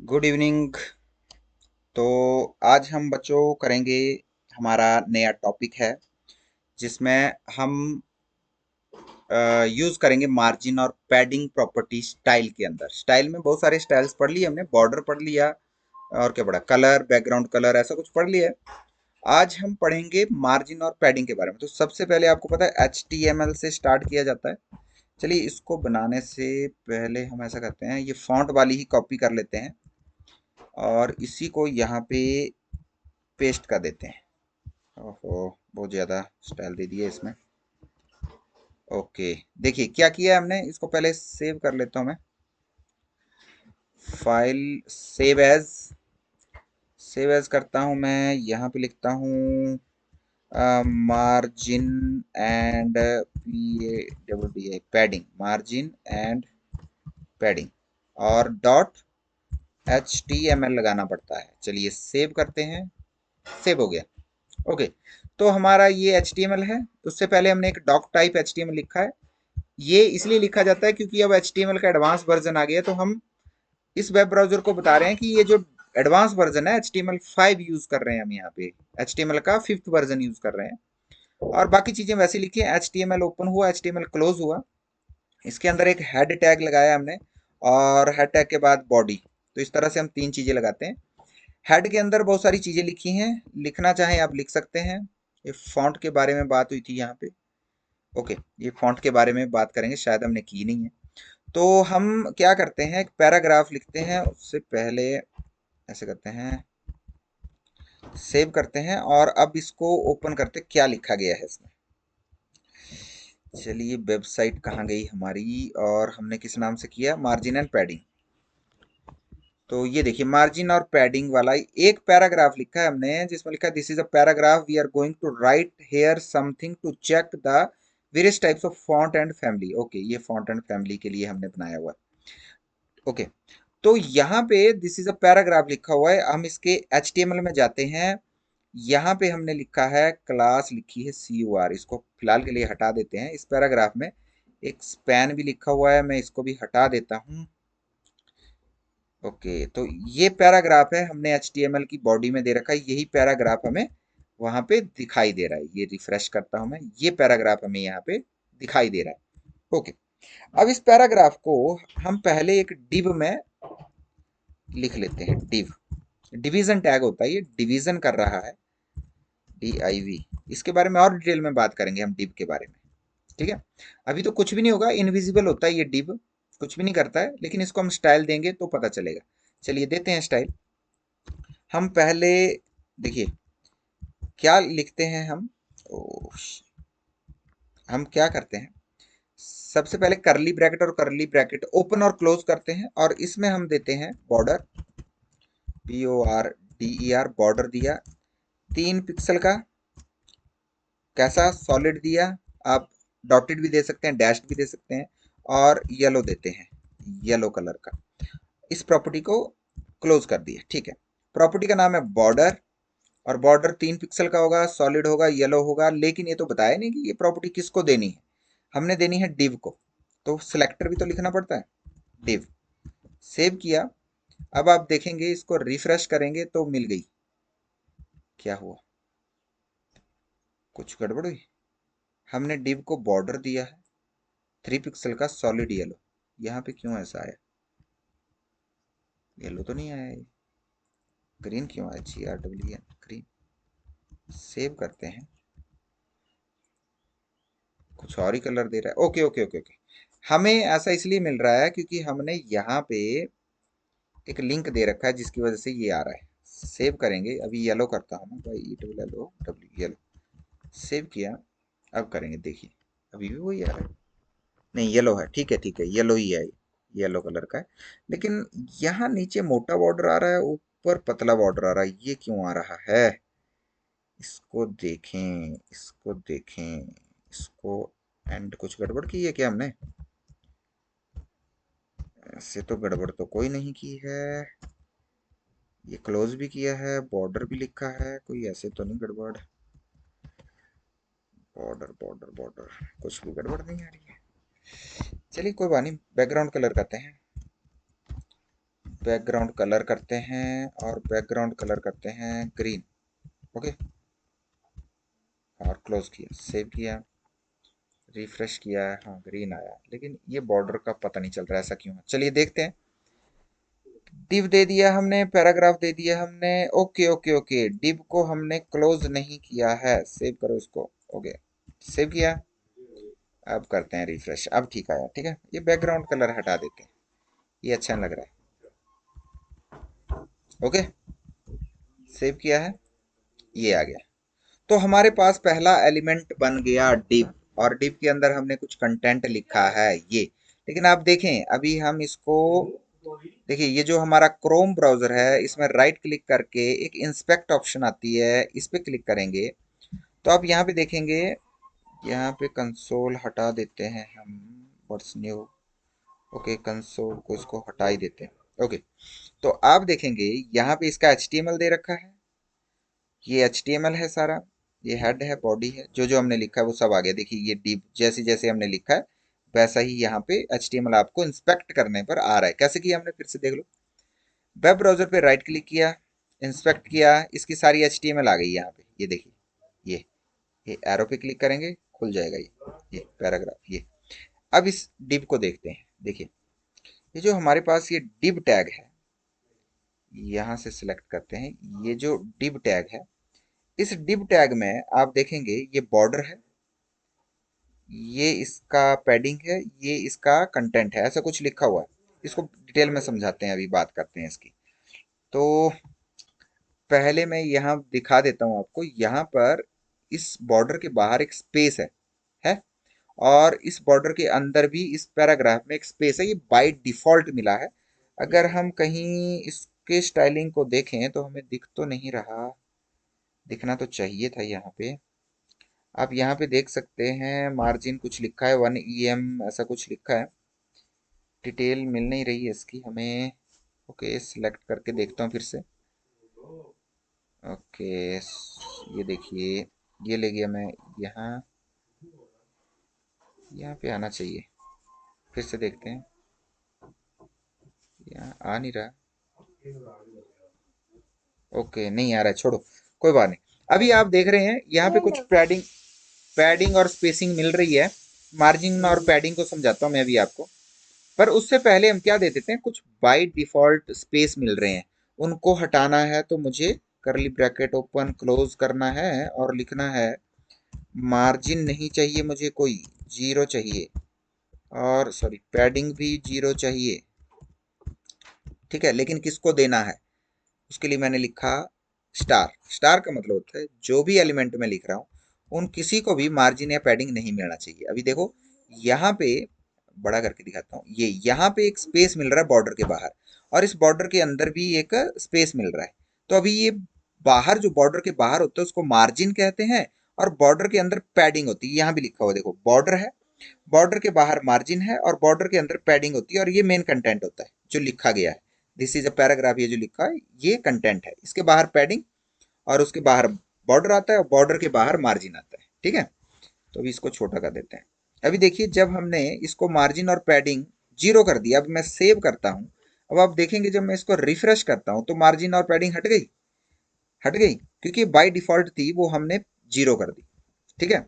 Good evening. तो आज हम बच्चों करेंगे, हमारा नया टॉपिक है जिसमें हम यूज करेंगे मार्जिन और पैडिंग प्रॉपर्टी स्टाइल के अंदर। स्टाइल में बहुत सारे स्टाइल्स पढ़ लिए हमने, बॉर्डर पढ़ लिया और क्या पढ़ा, कलर, बैकग्राउंड कलर, ऐसा कुछ पढ़ लिया है। आज हम पढ़ेंगे मार्जिन और पैडिंग के बारे में। तो सबसे पहले आपको पता है HTML से स्टार्ट किया जाता है। चलिए, इसको बनाने से पहले हम ऐसा करते हैं, ये फॉन्ट वाली ही कॉपी कर लेते हैं और इसी को यहाँ पे पेस्ट कर देते हैं। ओहो, बहुत ज़्यादा स्टाइल दे दिया इसमें। ओके, देखिए क्या किया है हमने, इसको पहले सेव कर लेता हूँ मैं। फाइल, सेव एज करता हूँ मैं, यहाँ पे लिखता हूँ margin and PADD padding, margin and padding और डॉट HTML लगाना पड़ता है। चलिए सेव करते हैं, सेव हो गया। ओके, तो हमारा ये HTML है। उससे पहले हमने एक डॉक टाइप HTML लिखा है। ये इसलिए लिखा जाता है क्योंकि अब HTML का एडवांस वर्जन आ गया है, तो हम इस वेब ब्राउजर को बता रहे हैं कि ये जो एडवांस वर्जन है HTML5 यूज कर रहे हैं हम यहाँ पे। HTML का 5th वर्जन यूज कर रहे हैं और बाकी चीजें वैसे लिखी है। HTML ओपन हुआ, HTML क्लोज हुआ, इसके अंदर एक हेड टैग लगाया हमने और हेड टैग के बाद बॉडी। तो इस तरह से हम तीन चीजें लगाते हैं। हेड के अंदर बहुत सारी चीजें लिखी हैं, लिखना चाहें आप लिख सकते हैं। ये फॉन्ट के बारे में बात हुई थी यहाँ पे। ओके, ये फॉन्ट के बारे में बात करेंगे, शायद हमने की नहीं है। तो हम क्या करते हैं, एक पैराग्राफ लिखते हैं। उससे पहले ऐसे करते हैं, सेव करते हैं और अब इसको ओपन करते, क्या लिखा गया है इसमें। चलिए, वेबसाइट कहाँ गई हमारी, और हमने किस नाम से किया, मार्जिन एंड पैडिंग। तो ये देखिए, मार्जिन और पैडिंग वाला एक पैराग्राफ लिखा है हमने, जिसमें लिखा है this is a paragraph we are going to write here something to check the various types of font and family. Okay, ये फॉन्ट एंड फैमिली के लिए हमने बनाया हुआ है। ओके, तो यहाँ पे दिस इज अ पैराग्राफ लिखा हुआ है। हम इसके HTML में जाते हैं। यहाँ पे हमने लिखा है, क्लास लिखी है CUR, इसको फिलहाल के लिए हटा देते हैं। इस पैराग्राफ में एक स्पैन भी लिखा हुआ है, मैं इसको भी हटा देता हूँ। ओके, तो ये पैराग्राफ है, हमने HTML की बॉडी में दे रखा है। यही पैराग्राफ हमें वहां पे दिखाई दे रहा है। ये रिफ्रेश करता हूं मैं, ये पैराग्राफ हमें यहाँ पे दिखाई दे रहा है। ओके, अब इस पैराग्राफ को हम पहले एक डिव में लिख लेते हैं। डिव डिवीजन टैग होता है, ये डिवीजन कर रहा है, DIV। इसके बारे में और डिटेल में बात करेंगे हम डिव के बारे में, ठीक है। अभी तो कुछ भी नहीं होगा, इनविजिबल होता है ये डिव, कुछ भी नहीं करता है, लेकिन इसको हम स्टाइल देंगे तो पता चलेगा। चलिए देते हैं स्टाइल। हम पहले देखिए क्या लिखते हैं हम। ओ, हम क्या करते हैं, सबसे पहले करली ब्रैकेट और करली ब्रैकेट ओपन और क्लोज करते हैं और इसमें हम देते हैं बॉर्डर, BORDER, बॉर्डर दिया 3 पिक्सल का। कैसा, सॉलिड दिया। आप डॉटेड भी दे सकते हैं, डैश भी दे सकते हैं, और येलो देते हैं, येलो कलर का। इस प्रॉपर्टी को क्लोज कर दिया, ठीक है। प्रॉपर्टी का नाम है बॉर्डर और बॉर्डर 3 पिक्सल का होगा, सॉलिड होगा, येलो होगा। लेकिन ये तो बताया नहीं कि ये प्रॉपर्टी किसको देनी है। हमने देनी है डिव को, तो सिलेक्टर भी तो लिखना पड़ता है, डिव। सेव किया। अब आप देखेंगे, इसको रिफ्रेश करेंगे तो मिल गई। क्या हुआ, कुछ गड़बड़ हुई। हमने डिव को बॉर्डर दिया है 3 पिक्सल का, सॉलिड येलो। यहाँ पे क्यों ऐसा आया, येलो तो नहीं आया ये, ग्रीन क्यों आया, GRWN ग्रीन। सेव करते हैं, कुछ और ही कलर दे रहा है। ओके ओके ओके ओके, हमें ऐसा इसलिए मिल रहा है क्योंकि हमने यहाँ पे एक लिंक दे रखा है जिसकी वजह से ये आ रहा है। सेव करेंगे, अभी येलो करता हूँ मैं, YELLOW, येलो। सेव किया, अब करेंगे, देखिए अभी भी वही आ रहा है। नहीं, येलो है, ठीक है ठीक है, येलो ही है, येलो कलर का है। लेकिन यहाँ नीचे मोटा बॉर्डर आ रहा है, ऊपर पतला बॉर्डर आ रहा है, ये क्यों आ रहा है। इसको देखें, इसको देखें, इसको एंड कुछ गड़बड़ की है क्या हमने। ऐसे तो गड़बड़ तो कोई नहीं की है, ये क्लोज भी किया है, बॉर्डर भी लिखा है, कोई ऐसे तो नहीं गड़बड़। बॉर्डर बॉर्डर बॉर्डर, कुछ भी गड़बड़ नहीं आ रही है। चलिए कोई बात नहीं, बैकग्राउंड कलर करते हैं, बैकग्राउंड कलर करते हैं और बैकग्राउंड कलर करते हैं ग्रीन। ओके, और क्लोज किया, सेव किया, रिफ्रेश किया है, हाँ ग्रीन आया, लेकिन ये बॉर्डर का पता नहीं चल रहा है ऐसा क्यों है। चलिए देखते हैं। डिव दे दिया हमने, पैराग्राफ दे दिया हमने। ओके ओके ओके, डिव को हमने क्लोज नहीं किया है। सेव करो इसको। ओके, सेव किया। अब करते हैं रिफ्रेश, अब ठीक आया। ठीक है, ये बैकग्राउंड कलर हटा देते हैं, ये अच्छा नहीं लग रहा है। ओके, सेव किया है, ये आ गया। तो हमारे पास पहला एलिमेंट बन गया डिव, और डिव के अंदर हमने कुछ कंटेंट लिखा है ये। लेकिन आप देखें, अभी हम इसको देखिए, ये जो हमारा क्रोम ब्राउजर है, इसमें राइट क्लिक करके एक इंस्पेक्ट ऑप्शन आती है, इस पे क्लिक करेंगे तो आप यहाँ पे देखेंगे, यहाँ पे कंसोल हटा देते हैं हम। What's new. ओके, कंसोल को इसको हटा ही देते हैं। ओके, तो आप देखेंगे यहाँ पे इसका HTML दे रखा है, ये HTML है सारा, ये हेड है, बॉडी है, जो जो हमने लिखा है वो सब आ गया। देखिए ये डिव जैसे जैसे हमने लिखा है वैसा ही यहाँ पे HTML आपको इंस्पेक्ट करने पर आ रहा है। कैसे किया हमने, फिर से देख लो। वेब ब्राउजर पे राइट क्लिक किया, इंस्पेक्ट किया, इसकी सारी HTML आ गई यहाँ पे। ये देखिए, ये एरो पे क्लिक करेंगे, खुल जाएगा ये पैराग्राफ। ये अब इस डिव को देखते हैं। देखिए, ये जो हमारे पास ये डिव टैग है, यहाँ से सिलेक्ट करते हैं, ये जो डिव टैग है, इस डिव टैग में आप देखेंगे ये बॉर्डर है, ये इसका पैडिंग है, ये इसका कंटेंट है, ऐसा कुछ लिखा हुआ है। इसको डिटेल में समझाते हैं, अभी बात करते हैं इसकी। तो पहले मैं यहाँ दिखा देता हूँ आपको। यहाँ पर इस बॉर्डर के बाहर एक स्पेस है, और इस बॉर्डर के अंदर भी इस पैराग्राफ में एक स्पेस है, ये बाय डिफॉल्ट मिला है। अगर हम कहीं इसके स्टाइलिंग को देखें तो हमें दिख तो नहीं रहा, दिखना तो चाहिए था यहाँ पे। आप यहाँ पे देख सकते हैं, मार्जिन कुछ लिखा है, 1 EM ऐसा कुछ लिखा है। डिटेल मिल नहीं रही है इसकी हमें। ओके, सिलेक्ट करके देखता हूँ फिर से। ओके, ये देखिए, ये ले गया मैं यहाँ, यहाँ पे आना चाहिए। फिर से देखते हैं, यहाँ आ नहीं रहा। ओके, नहीं आ रहा है, छोड़ो, कोई बात नहीं। अभी आप देख रहे हैं यहाँ पे कुछ पैडिंग पैडिंग और स्पेसिंग मिल रही है। मार्जिन और पैडिंग को समझाता हूँ मैं अभी आपको। पर उससे पहले हम क्या दे देते हैं, कुछ बाय डिफॉल्ट स्पेस मिल रहे हैं, उनको हटाना है तो मुझे करली ब्रैकेट ओपन क्लोज करना है और लिखना है मार्जिन नहीं चाहिए मुझे कोई, 0 चाहिए, और सॉरी पैडिंग भी 0 चाहिए। ठीक है, लेकिन किसको देना है, उसके लिए मैंने लिखा स्टार। स्टार का मतलब होता है जो भी एलिमेंट में लिख रहा हूँ उन किसी को भी मार्जिन या पैडिंग नहीं मिलना चाहिए। अभी देखो, यहाँ पे बड़ा करके दिखाता हूँ, ये यहाँ पे एक स्पेस मिल रहा है बॉर्डर के बाहर, और इस बॉर्डर के अंदर भी एक स्पेस मिल रहा है। तो अभी ये बाहर, जो बॉर्डर के बाहर होता है उसको मार्जिन कहते हैं, और बॉर्डर के अंदर पैडिंग होती है। यहाँ भी लिखा हुआ देखो, बॉर्डर है, बॉर्डर के बाहर मार्जिन है, और बॉर्डर के अंदर पैडिंग होती है, और ये मेन कंटेंट होता है जो लिखा गया है। दिस इज अ पैराग्राफ, ये जो लिखा है ये कंटेंट है, इसके बाहर पैडिंग और उसके बाहर बॉर्डर आता है, और बॉर्डर के बाहर मार्जिन आता है। ठीक है, तो अभी इसको छोटा कर देते हैं। अभी देखिए, जब हमने इसको मार्जिन और पैडिंग 0 कर दिया, अब मैं सेव करता हूं। अब आप देखेंगे जब मैं इसको रिफ्रेश करता हूं तो मार्जिन और पैडिंग हट गई, हट गई, क्योंकि बाय डिफॉल्ट थी वो हमने 0 कर दी। ठीक है,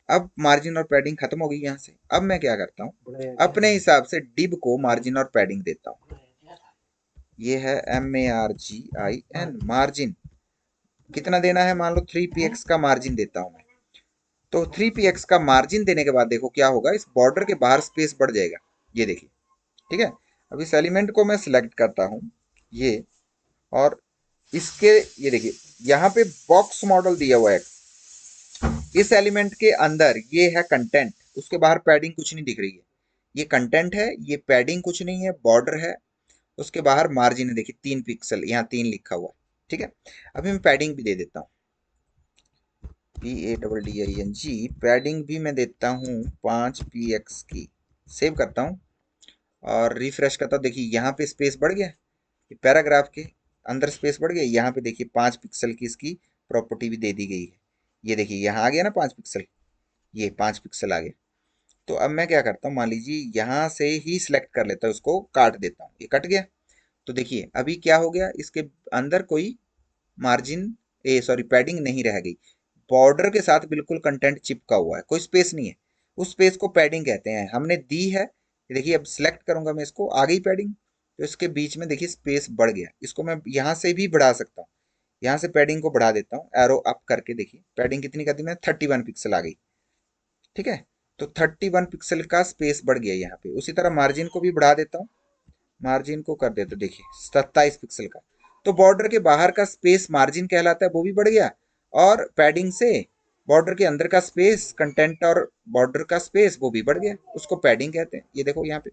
अब मार्जिन और पैडिंग खत्म हो गई यहाँ से। अब मैं क्या करता हूँ, अपने हिसाब से डिब को मार्जिन और पैडिंग देता हूँ। ये है MARGIN, मार्जिन कितना देना है, मान लो 3px का मार्जिन देता हूं मैं। तो 3px का मार्जिन देने के बाद देखो क्या होगा, इस बॉर्डर के बाहर स्पेस बढ़ जाएगा, ये देखिए। ठीक है, अब इस एलिमेंट को मैं सिलेक्ट करता हूं, ये, और इसके, ये देखिए यहाँ पे बॉक्स मॉडल दिया हुआ है। इस एलिमेंट के अंदर ये है कंटेंट, उसके बाहर पैडिंग कुछ नहीं दिख रही है। ये कंटेंट है, ये पैडिंग कुछ नहीं है, बॉर्डर है, उसके बाहर मार्जिन है, देखिए 3 पिक्सल, यहाँ 3 लिखा हुआ है। ठीक है, अभी मैं पैडिंग भी दे देता हूँ, PADDING, पैडिंग भी मैं देता हूँ 5px की। सेव करता हूँ और रिफ्रेश करता हूँ। देखिए यहाँ पे स्पेस बढ़ गया, पैराग्राफ के अंदर स्पेस बढ़ गया। यहाँ पे देखिए 5 पिक्सल की इसकी प्रॉपर्टी भी दे दी गई है। ये देखिए यहाँ आ गया ना 5 पिक्सल, ये 5 पिक्सल आ गया। तो अब मैं क्या करता हूँ, मान लीजिए यहाँ से ही सिलेक्ट कर लेता हूँ, उसको काट देता हूँ, ये कट गया। तो देखिए अभी क्या हो गया, इसके अंदर कोई मार्जिन सॉरी पैडिंग नहीं रह गई। बॉर्डर के साथ बिल्कुल कंटेंट चिपका हुआ है, कोई स्पेस नहीं है। उस स्पेस को पैडिंग कहते हैं, हमने दी है। देखिए अब सिलेक्ट करूंगा मैं इसको, आ गई पैडिंग। तो इसके बीच में देखिए स्पेस बढ़ गया, इसको मैं यहाँ से भी बढ़ा सकता हूँ। यहाँ से पैडिंग को बढ़ा देता हूँ, एरो अप करके। देखिए पैडिंग कितनी कर दी मैंने, 31 पिक्सल आ गई। ठीक है, तो 31 पिक्सल का स्पेस बढ़ गया यहाँ पे। उसी तरह मार्जिन को भी बढ़ा देता हूँ, मार्जिन को कर देते, देखिए 27 पिक्सल का। तो बॉर्डर के बाहर का स्पेस मार्जिन कहलाता है, वो भी बढ़ गया। और पैडिंग से बॉर्डर के अंदर का स्पेस, कंटेंट और बॉर्डर का स्पेस, वो भी बढ़ गया, उसको पैडिंग कहते हैं। ये देखो यहाँ पे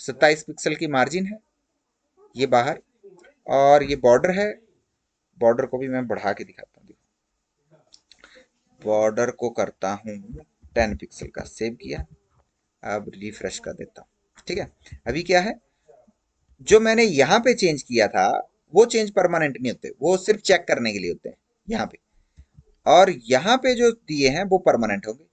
27 पिक्सल की मार्जिन है, ये बाहर, और ये बॉर्डर है। बॉर्डर को भी मैं बढ़ा के दिखाता हूँ। बॉर्डर को करता हूँ 10 पिक्सल का, सेव किया। अब रिफ्रेश कर देता हूँ। ठीक है, अभी क्या है, जो मैंने यहाँ पे चेंज किया था वो चेंज परमानेंट नहीं होते, वो सिर्फ चेक करने के लिए होते हैं यहाँ पे। और यहाँ पे जो दिए हैं वो परमानेंट होंगे।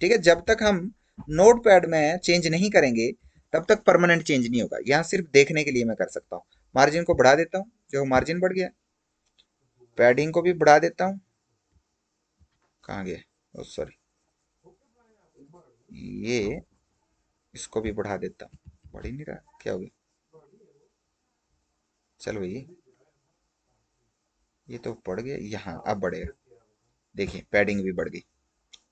ठीक है, जब तक हम नोट पैड में चेंज नहीं करेंगे तब तक परमानेंट चेंज नहीं होगा। यहाँ सिर्फ देखने के लिए मैं कर सकता हूँ। मार्जिन को बढ़ा देता हूँ, जो मार्जिन बढ़ गया। पैडिंग को भी बढ़ा देता हूँ, कहाँ गया, सॉरी, ये इसको भी बढ़ा देता हूँ। बढ़ ही नहीं रहा, क्या हो गया, चलो भाई, ये तो बढ़ गया, यहाँ अब बढ़ेगा। देखिए पैडिंग भी बढ़ गई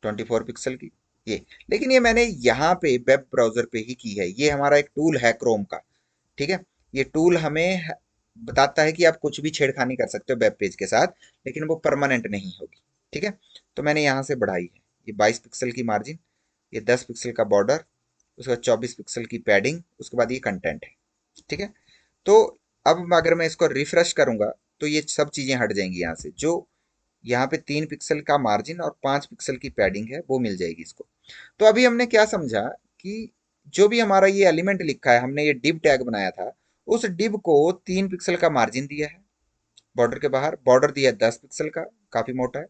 24 पिक्सल की, ये। लेकिन ये मैंने यहाँ पे वेब ब्राउजर पे ही की है, ये हमारा एक टूल है क्रोम का। ठीक है, ये टूल हमें बताता है कि आप कुछ भी छेड़खानी कर सकते हो वेब पेज के साथ, लेकिन वो परमानेंट नहीं होगी। ठीक है, तो मैंने यहाँ से बढ़ाई है, ये 22 पिक्सल की मार्जिन, ये 10 पिक्सल का बॉर्डर, उसके बाद 24 पिक्सल की पैडिंग, उसके बाद ये कंटेंट है। ठीक है, तो अब अगर मैं इसको रिफ्रेश करूंगा तो ये सब चीजें हट जाएंगी यहाँ से। जो यहाँ पे 3 पिक्सल का मार्जिन और 5 पिक्सल की पैडिंग है वो मिल जाएगी इसको। तो अभी हमने क्या समझा कि जो भी हमारा ये एलिमेंट लिखा है, हमने ये डिव टैग बनाया था, उस डिव को 3 पिक्सल का मार्जिन दिया है, बॉर्डर के बाहर बॉर्डर दिया है 10 पिक्सल का, काफी मोटा है।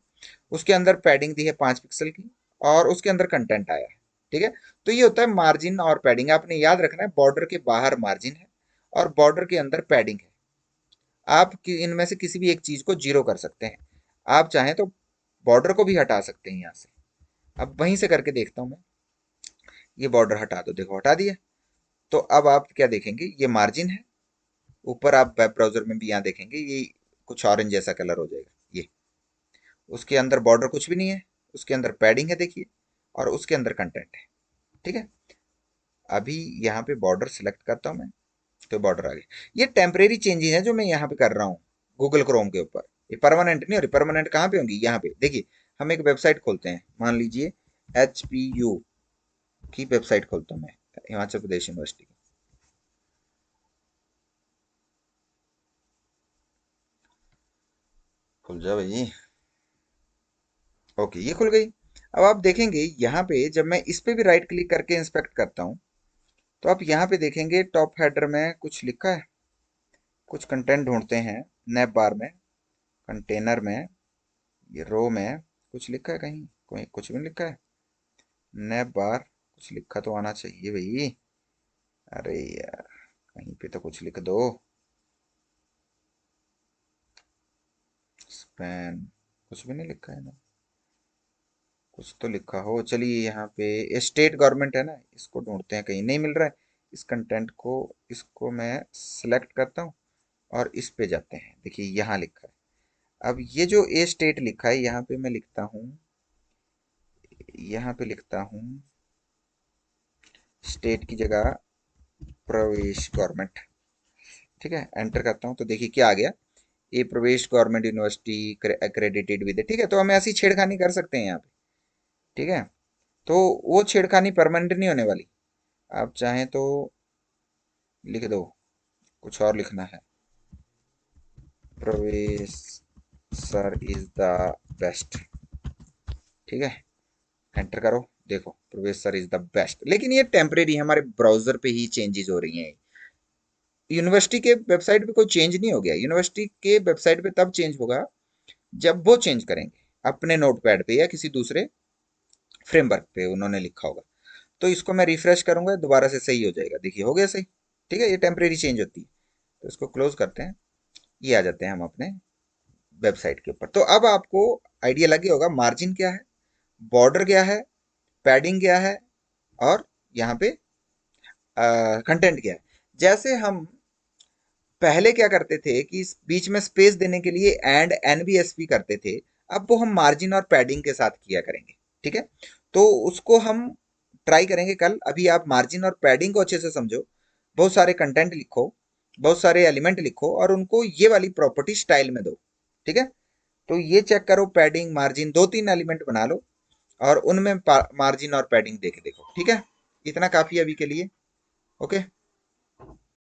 उसके अंदर पैडिंग दी है 5 पिक्सल की, और उसके अंदर कंटेंट आया है। ठीक है, तो ये होता है मार्जिन और पैडिंग। आपने याद रखना है, बॉर्डर के बाहर मार्जिन है और बॉर्डर के अंदर पैडिंग है। आप इनमें से किसी भी एक चीज को जीरो कर सकते हैं। आप चाहें तो बॉर्डर को भी हटा सकते हैं यहाँ से। अब वहीं से करके देखता हूँ मैं, ये बॉर्डर हटा दो, देखो हटा दिया। तो अब आप क्या देखेंगे, ये मार्जिन है। ऊपर आप वेब ब्राउजर में भी यहाँ देखेंगे, ये कुछ ऑरेंज जैसा कलर हो जाएगा, ये। उसके अंदर बॉर्डर कुछ भी नहीं है, उसके अंदर पैडिंग है, देखिए, और उसके अंदर कंटेंट है। ठीक है, अभी यहाँ पे बॉर्डर सिलेक्ट करता हूँ मैं, तो बॉर्डर आ गया। ये टेम्परेरी चेंजेस है जो मैं यहाँ पे कर रहा हूँ गूगल क्रोम के ऊपर, ये परमानेंट नहीं हो रही। परमानेंट कहाँ पे होंगी, यहाँ पे देखिए। हम एक वेबसाइट खोलते हैं, मान लीजिए HPU की वेबसाइट खोलता हूँ मैं, हिमाचल प्रदेश यूनिवर्सिटी की। खुल जा भाई, ओके, ये खुल गई। अब आप देखेंगे यहाँ पे, जब मैं इस पे भी राइट क्लिक करके इंस्पेक्ट करता हूँ, तो आप यहाँ पे देखेंगे टॉप हेडर में कुछ लिखा है। कुछ कंटेंट ढूंढते हैं, नैप बार में, कंटेनर में, ये रो में कुछ लिखा है कहीं, कोई कुछ भी नहीं लिखा है। नैप बार कुछ लिखा तो आना चाहिए भाई। अरे यार, कहीं पे तो कुछ लिख दो। स्पैन, कुछ भी नहीं लिखा है ना, कुछ तो लिखा हो। चलिए यहाँ पे स्टेट गवर्नमेंट है ना, इसको ढूंढते हैं, कहीं नहीं मिल रहा है। इस कंटेंट को, इसको मैं सिलेक्ट करता हूँ और इस पे जाते हैं, देखिए यहाँ लिखा है। अब ये जो ए स्टेट लिखा है, यहाँ पे मैं लिखता हूँ, यहाँ पे लिखता हूँ स्टेट की जगह प्रवेश गवर्नमेंट। ठीक है, एंटर करता हूँ तो देखिए क्या आ गया, ए प्रवेश गवर्नमेंट यूनिवर्सिटी एक्रेडिटेड विद। ठीक है, तो हम ऐसी छेड़खानी कर सकते हैं यहाँ पे। ठीक है, तो वो छेड़खानी परमानेंट नहीं होने वाली। आप चाहें तो लिख दो, कुछ और लिखना है, प्रवेश सर इज द बेस्ट। ठीक है, एंटर करो, देखो प्रवेश सर इज द बेस्ट। लेकिन ये टेम्परेरी, हमारे ब्राउजर पे ही चेंजेस हो रही हैं। यूनिवर्सिटी के वेबसाइट पे कोई चेंज नहीं हो गया। यूनिवर्सिटी के वेबसाइट पे तब चेंज होगा जब वो चेंज करेंगे अपने नोटपैड पे या किसी दूसरे फ्रेमवर्क पे उन्होंने लिखा होगा। तो इसको मैं रिफ्रेश करूंगा, दोबारा से सही हो जाएगा, देखिए हो गया सही। ठीक है, ये टेम्परेरी चेंज होती है। तो इसको क्लोज करते हैं, ये आ जाते हैं हम अपने वेबसाइट के ऊपर। तो अब आपको आइडिया लग गया होगा मार्जिन क्या है, बॉर्डर क्या है, पैडिंग क्या है, और यहाँ पे कंटेंट क्या है। जैसे हम पहले क्या करते थे कि इस बीच में स्पेस देने के लिए एंड एनबीएसपी करते थे, अब वो हम मार्जिन और पैडिंग के साथ किया करेंगे। ठीक है, तो उसको हम ट्राई करेंगे कल। अभी आप मार्जिन और पैडिंग को अच्छे से समझो, बहुत सारे कंटेंट लिखो, बहुत सारे एलिमेंट लिखो और उनको ये वाली प्रॉपर्टी स्टाइल में दो। ठीक है, तो ये चेक करो, पैडिंग मार्जिन दो तीन एलिमेंट बना लो और उनमें मार्जिन और पैडिंग देके देखो। ठीक है, इतना काफी है अभी के लिए। ओके।